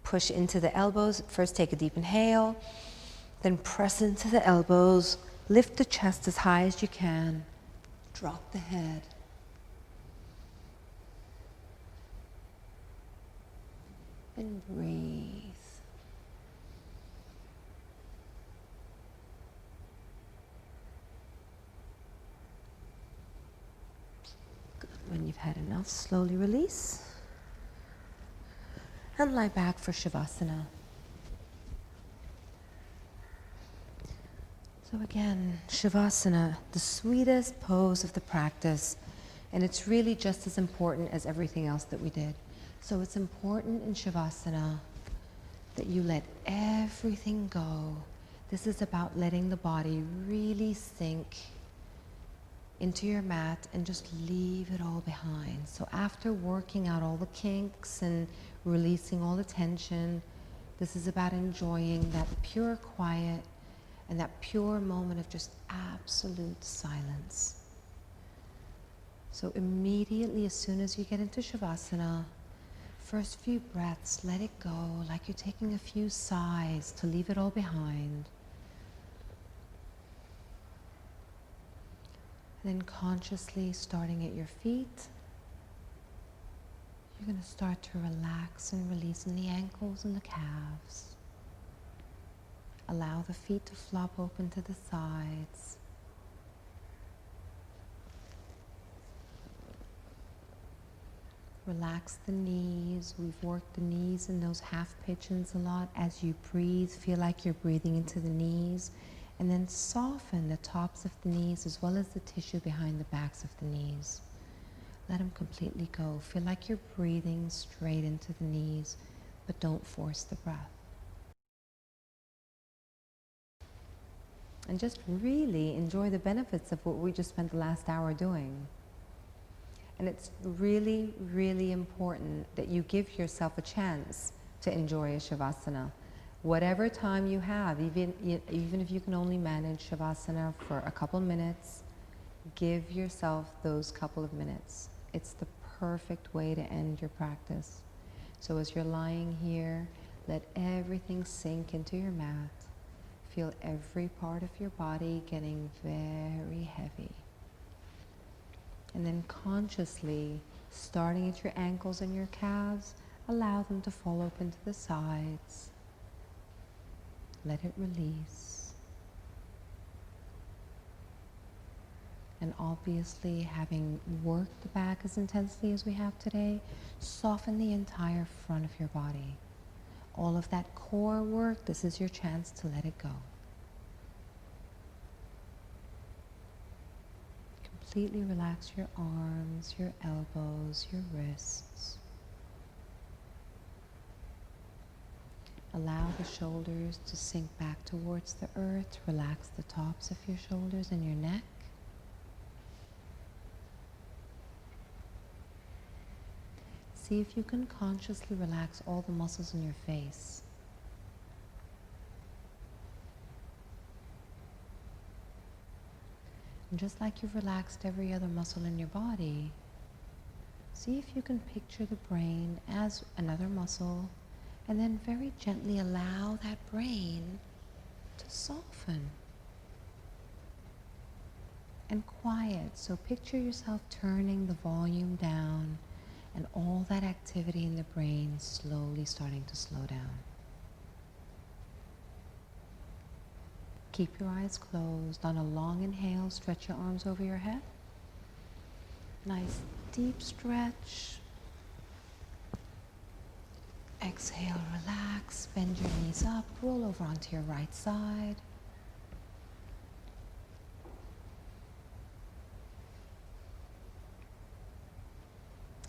Push into the elbows. First take a deep inhale, then press into the elbows. Lift the chest as high as you can. Drop the head. And breathe. Good. When you've had enough, slowly release. And lie back for Shavasana. So again, Shavasana, the sweetest pose of the practice, and it's really just as important as everything else that we did. So it's important in Shavasana that you let everything go. This is about letting the body really sink into your mat and just leave it all behind. So after working out all the kinks and releasing all the tension, this is about enjoying that pure quiet and that pure moment of just absolute silence. So immediately, as soon as you get into Shavasana, first few breaths, let it go, like you're taking a few sighs to leave it all behind. And then consciously starting at your feet, you're going to start to relax and release in the ankles and the calves. Allow the feet to flop open to the sides. Relax the knees. We've worked the knees in those half pigeons a lot. As you breathe, feel like you're breathing into the knees. And then soften the tops of the knees as well as the tissue behind the backs of the knees. Let them completely go. Feel like you're breathing straight into the knees, but don't force the breath. And just really enjoy the benefits of what we just spent the last hour doing. And it's really, really important that you give yourself a chance to enjoy a Shavasana. Whatever time you have, even if you can only manage Shavasana for a couple minutes, give yourself those couple of minutes. It's the perfect way to end your practice. So as you're lying here, let everything sink into your mat. Feel every part of your body getting very heavy. And then consciously, starting at your ankles and your calves, allow them to fall open to the sides. Let it release. And obviously, having worked the back as intensely as we have today, soften the entire front of your body. All of that core work, this is your chance to let it go. Completely relax your arms, your elbows, your wrists. Allow the shoulders to sink back towards the earth. Relax the tops of your shoulders and your neck. See if you can consciously relax all the muscles in your face. And just like you've relaxed every other muscle in your body, see if you can picture the brain as another muscle, and then very gently allow that brain to soften and quiet. So picture yourself turning the volume down and all that activity in the brain slowly starting to slow down. Keep your eyes closed. On a long inhale, stretch your arms over your head. Nice deep stretch. Exhale, relax, bend your knees up, roll over onto your right side.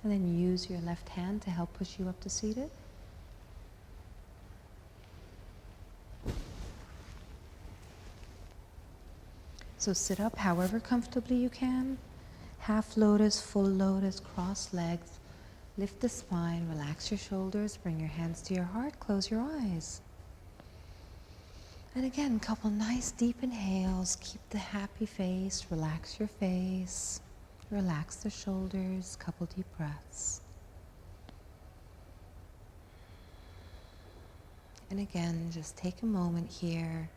And then use your left hand to help push you up to seated. So sit up however comfortably you can. Half lotus, full lotus, cross legs. Lift the spine, relax your shoulders, bring your hands to your heart, close your eyes. And again, couple nice deep inhales. Keep the happy face, relax your face, relax the shoulders, couple deep breaths. And again, just take a moment here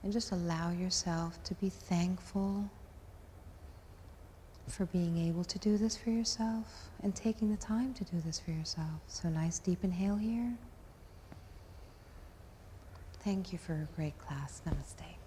and just allow yourself to be thankful for being able to do this for yourself and taking the time to do this for yourself. So nice deep inhale here. Thank you for a great class. Namaste.